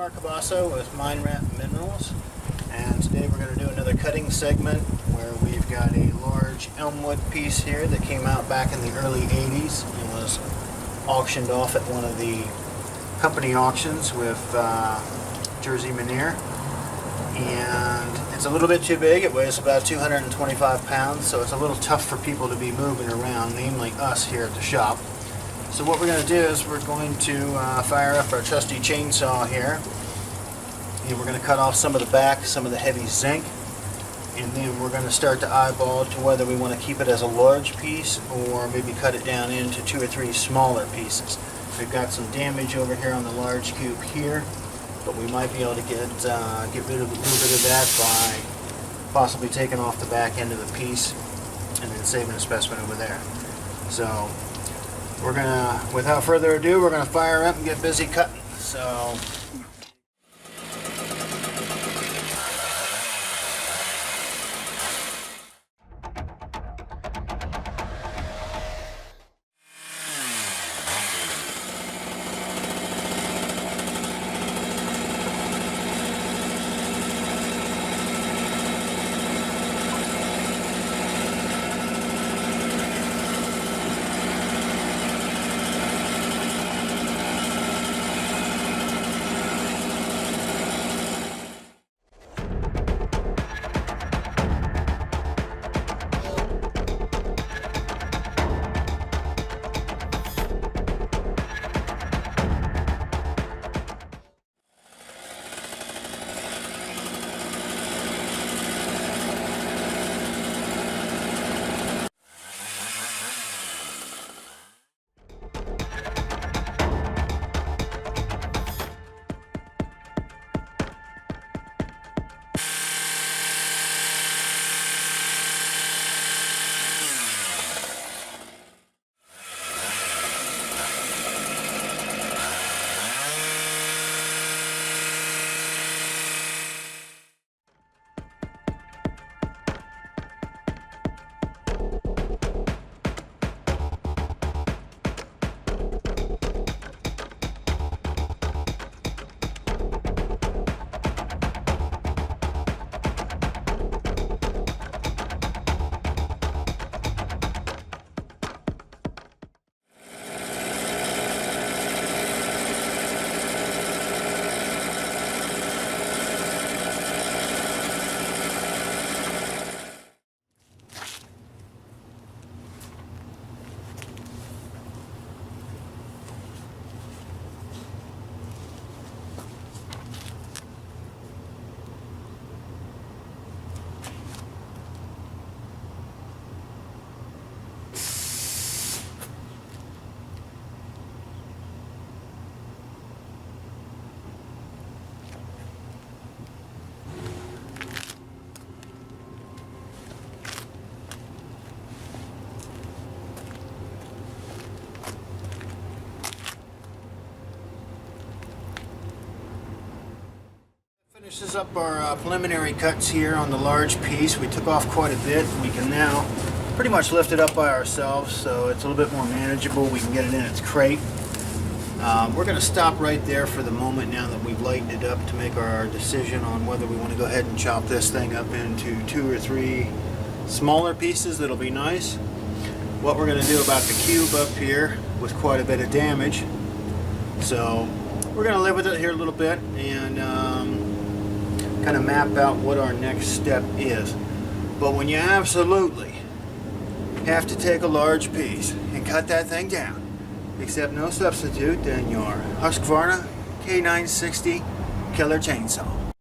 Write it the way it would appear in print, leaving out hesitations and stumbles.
Mark Kielbaso with Mine Minerals, and today we're going to do another cutting segment where we've got a large Elmwood piece here that came out back in the early 80s and was auctioned off at one of the company auctions with Jersey Veneer. And it's a little bit too big. It weighs about 225 pounds, so it's a little tough for people to be moving around, namely us here at the shop. So what we're going to do is we're going to fire up our trusty chainsaw here, and we're going to cut off some of the back, some of the heavy zinc, and then we're going to start to eyeball to whether we want to keep it as a large piece or maybe cut it down into 2 or 3 smaller pieces. We've got some damage over here on the large cube here, but we might be able to get rid of a little bit of that by possibly taking off the back end of the piece and then saving a specimen over there. So we're gonna, without further ado, we're gonna fire up and get busy cutting. So finishes up our preliminary cuts here on the large piece. We took off quite a bit. We can now pretty much lift it up by ourselves, so it's a little bit more manageable. We can get it in its crate. We're going to stop right there for the moment now that we've lightened it up to make our decision on whether we want to go ahead and chop this thing up into 2 or 3 smaller pieces. That'll be nice. What we're going to do about the cube up here with quite a bit of damage. So we're going to live with it here a little bit and kind of map out what our next step is. But when you absolutely have to take a large piece and cut that thing down, except no substitute than your Husqvarna K960 killer chainsaw.